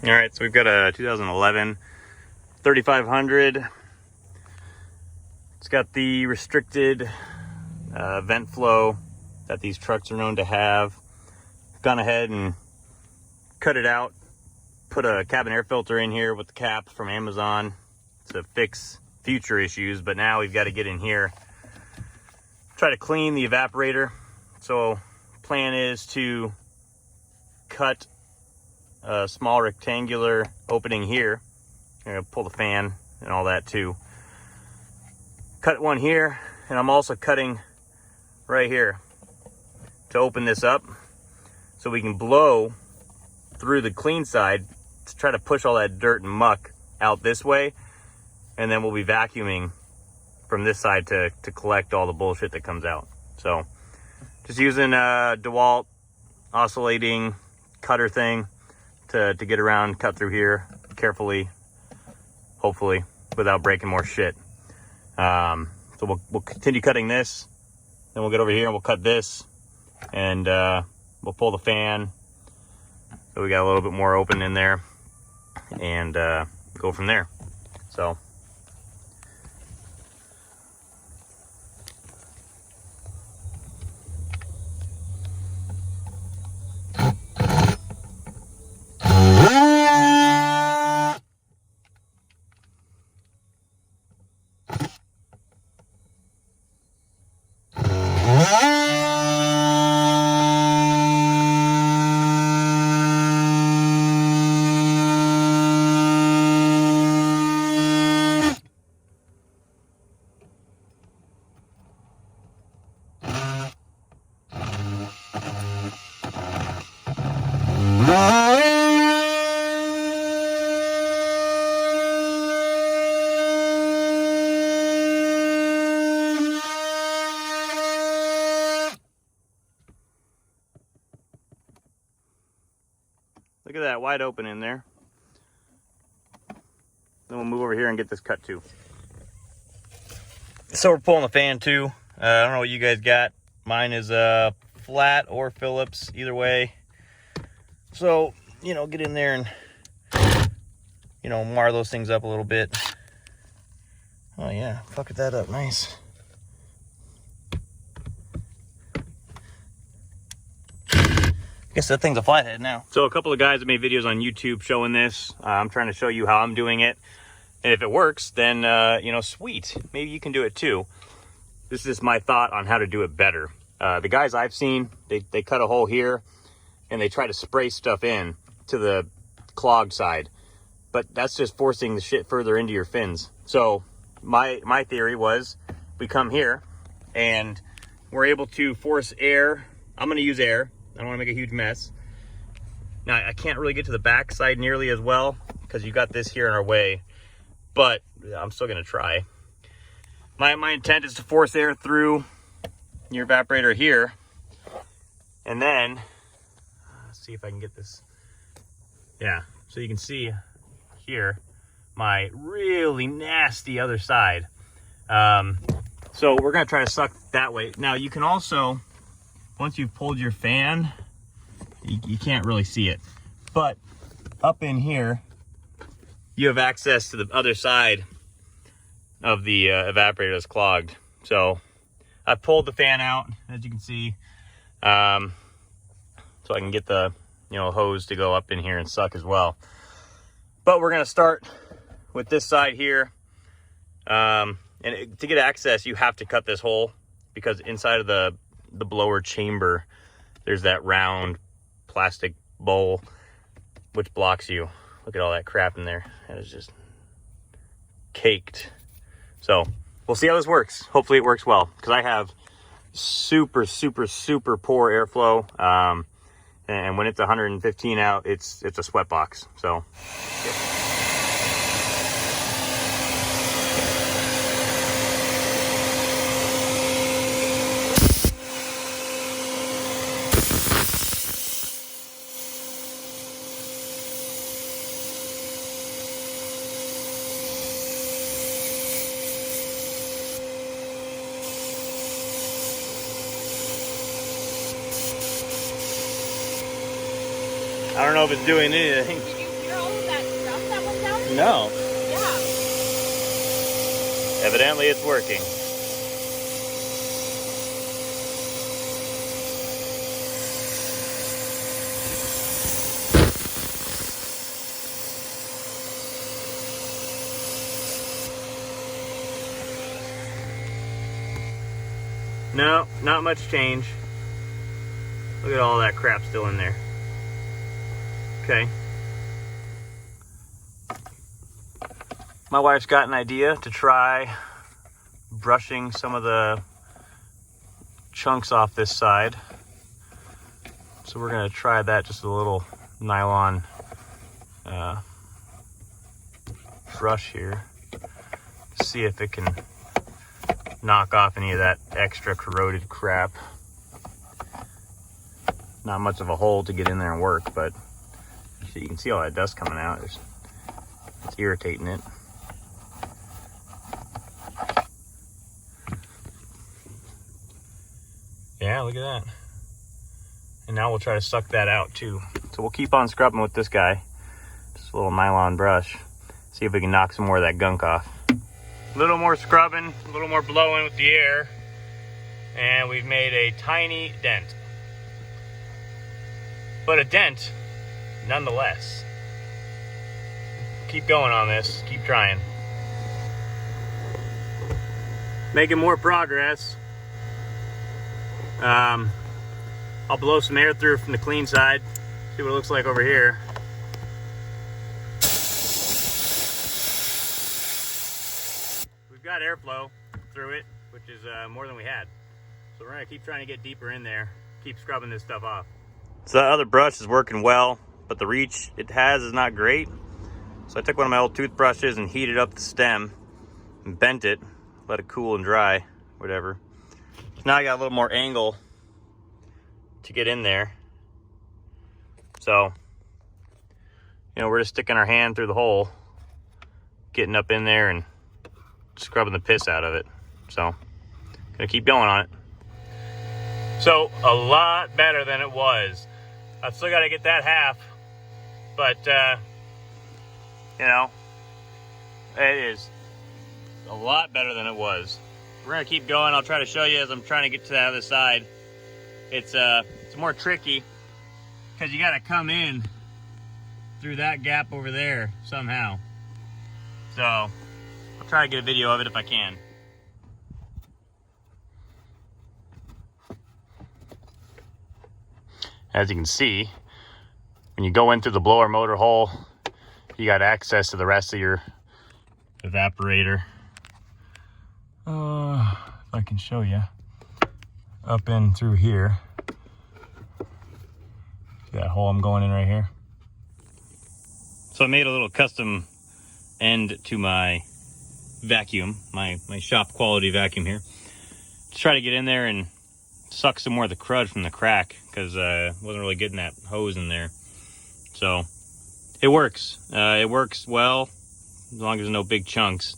All right, so we've got a 2011 3500. It's got the restricted vent flow that these trucks are known to have. Gone ahead and cut it out, put a cabin air filter in here with the cap from Amazon to fix future issues, but now we've got to get in here, try to clean the evaporator. So plan is to cut a small rectangular opening here. I'm gonna pull the fan and all that too. Cut one here, and I'm also cutting right here to open this up so we can blow through the clean side to try to push all that dirt and muck out this way, and then we'll be vacuuming from this side to collect all the bullshit that comes out. So just using a DeWalt oscillating cutter thing to get around, cut through here carefully, hopefully without breaking more shit. So we'll continue cutting this, then we'll get over here and we'll cut this, and we'll pull the fan so we got a little bit more open in there, and go from there. So look at that, wide open in there. Then we'll move over here and get this cut too. So we're pulling the fan too. I don't know what you guys got. Mine is flat or Phillips, either way. So, you know, get in there and, you know, mar those things up a little bit. Oh yeah, fucking that up, nice. Guess that thing's a flathead now. So a couple of guys have made videos on YouTube showing this. I'm trying to show you how I'm doing it. And if it works, then, you know, sweet. Maybe you can do it too. This is just my thought on how to do it better. The guys I've seen, they cut a hole here and they try to spray stuff in to the clogged side. But that's just forcing the shit further into your fins. So my theory was we come here and we're able to force air. I'm gonna use air. I don't want to make a huge mess. Now, I can't really get to the back side nearly as well because you got this here in our way, but I'm still going to try. My intent is to force air through your evaporator here, and then, let's see if I can get this. Yeah, so you can see here my really nasty other side. So we're going to try to suck that way. Now, you can also, once you've pulled your fan, you can't really see it. But up in here, you have access to the other side of the evaporator that's clogged. So I pulled the fan out, as you can see, so I can get the, you know, hose to go up in here and suck as well. But we're gonna start with this side here. And to get access, you have to cut this hole because inside of the blower chamber, there's that round plastic bowl which blocks you. Look at all that crap in there. That is just caked. So we'll see how this works. Hopefully it works well, because I have super poor airflow, and when it's 115 out, it's a sweat box. So yeah. I don't know if it's doing anything. You're all that one down there? No. Yeah. Evidently it's working. No, not much change. Look at all that crap still in there. Okay. My wife's got an idea to try brushing some of the chunks off this side. So we're gonna try that, just a little nylon brush here. See if it can knock off any of that extra corroded crap. Not much of a hole to get in there and work, but you can see all that dust coming out. It's irritating it. Yeah, look at that. And now we'll try to suck that out too. So we'll keep on scrubbing with this guy. Just a little nylon brush. See if we can knock some more of that gunk off. A little more scrubbing, a little more blowing with the air, and we've made a tiny dent. But a dent, nonetheless. Keep going on this, keep trying. Making more progress. I'll blow some air through from the clean side, see what it looks like over here. We've got airflow through it, which is more than we had. So we're gonna keep trying to get deeper in there, keep scrubbing this stuff off. So that other brush is working well, but the reach it has is not great. So I took one of my old toothbrushes and heated up the stem and bent it, let it cool and dry, whatever. So now I got a little more angle to get in there. So, you know, we're just sticking our hand through the hole, getting up in there and scrubbing the piss out of it. So, gonna keep going on it. So, a lot better than it was. I've still got to get that half, but, you know, it is a lot better than it was. We're gonna keep going. I'll try to show you as I'm trying to get to the other side. It's more tricky because you got to come in through that gap over there somehow. So, I'll try to get a video of it if I can. As you can see, when you go in through the blower motor hole, you got access to the rest of your evaporator. If I can show you. Up in through here. See that hole I'm going in right here? So I made a little custom end to my vacuum, my shop quality vacuum here. Just try to get in there and suck some more of the crud from the crack, because I wasn't really getting that hose in there. So it works. It works well as long as there's no big chunks,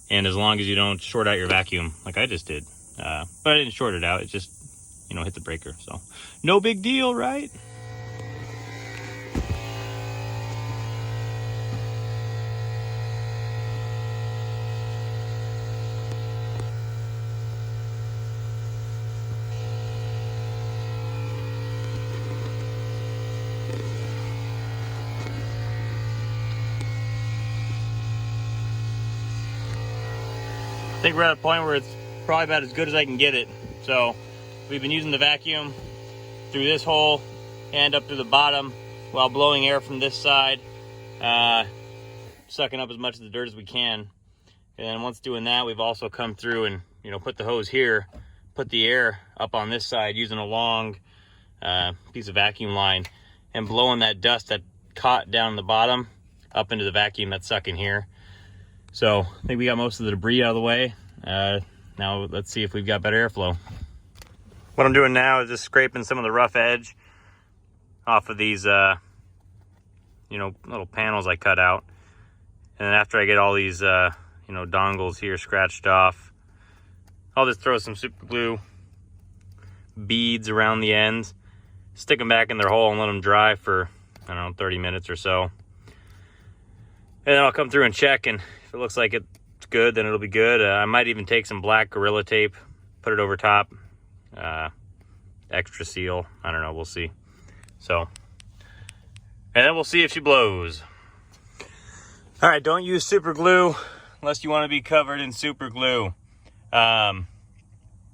and as long as you don't short out your vacuum like I just did. But I didn't short it out. It just, you know, hit the breaker. So no big deal, right? I think we're at a point where it's probably about as good as I can get it. So we've been using the vacuum through this hole and up through the bottom while blowing air from this side, sucking up as much of the dirt as we can. And then once doing that, we've also come through and, you know, put the hose here, put the air up on this side using a long piece of vacuum line and blowing that dust that caught down the bottom up into the vacuum that's sucking here. So I think we got most of the debris out of the way. Now let's see if we've got better airflow. What I'm doing now is just scraping some of the rough edge off of these, you know, little panels I cut out. And then after I get all these, you know, dongles here scratched off, I'll just throw some super glue beads around the ends, stick them back in their hole and let them dry for, I don't know, 30 minutes or so. And then I'll come through and check, and if it looks like it's good, then it'll be good. I might even take some black Gorilla Tape, put it over top, extra seal. I don't know, we'll see. So, and then we'll see if she blows. All right, don't use super glue unless you want to be covered in super glue. Yeah,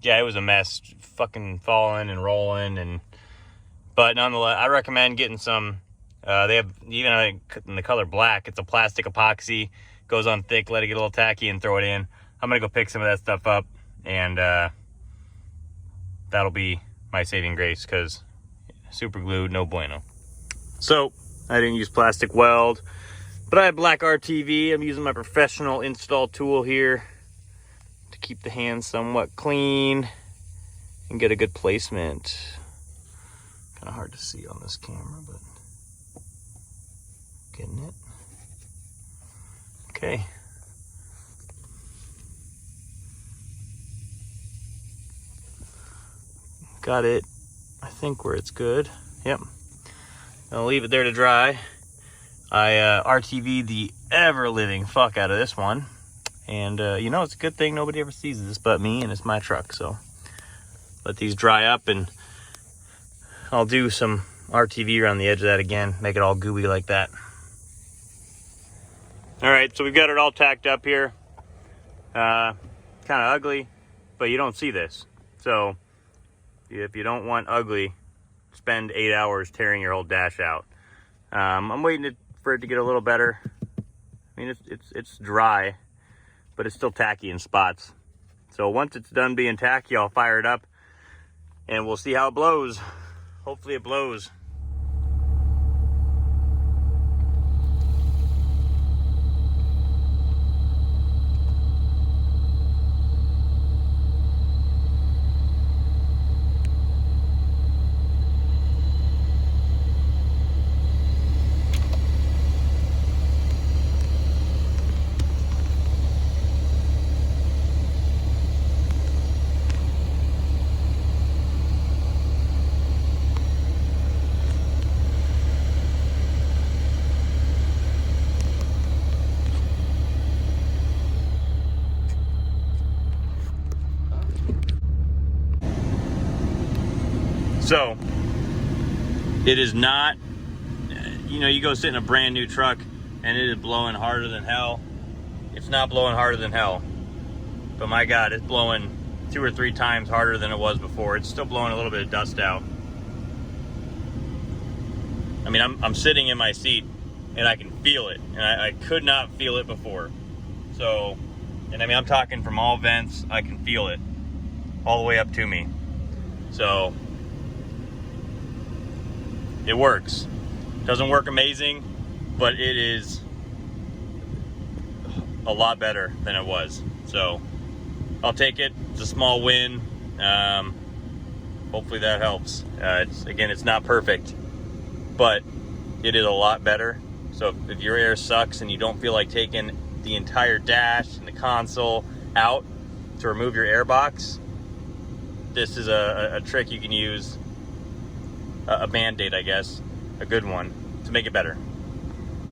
it was a mess, fucking falling and rolling, but nonetheless, I recommend getting some. They have, even in the color black, it's a plastic epoxy, goes on thick, let it get a little tacky and throw it in. I'm gonna go pick some of that stuff up, and that'll be my saving grace, because super glue, no bueno. So I didn't use plastic weld, but I have black RTV. I'm using my professional install tool here to keep the hands somewhat clean and get a good placement. Kind of hard to see on this camera, but getting it. Okay. Got it, I think, where it's good. Yep. I'll leave it there to dry. I RTV'd the ever-living fuck out of this one. And, you know, it's a good thing nobody ever sees this but me, and it's my truck. So let these dry up, and I'll do some RTV around the edge of that again, make it all gooey like that. All right, so we've got it all tacked up here. Kind of ugly, but you don't see this. So if you don't want ugly, spend 8 hours tearing your whole dash out. I'm waiting for it to get a little better. I mean, it's dry, but it's still tacky in spots. So once it's done being tacky, I'll fire it up, and we'll see how it blows. Hopefully it blows. So, it is not, you know, you go sit in a brand new truck and it is blowing harder than hell. It's not blowing harder than hell. But my God, it's blowing 2 or 3 times harder than it was before. It's still blowing a little bit of dust out. I mean, I'm sitting in my seat and I can feel it. And I could not feel it before. So, and I mean, I'm talking from all vents, I can feel it all the way up to me. So, it works. Doesn't work amazing, but it is a lot better than it was. So I'll take it. It's a small win. Hopefully that helps. It's not perfect, but it is a lot better. So if your air sucks and you don't feel like taking the entire dash and the console out to remove your air box, this is a trick you can use. A Band-Aid, I guess, a good one, to make it better.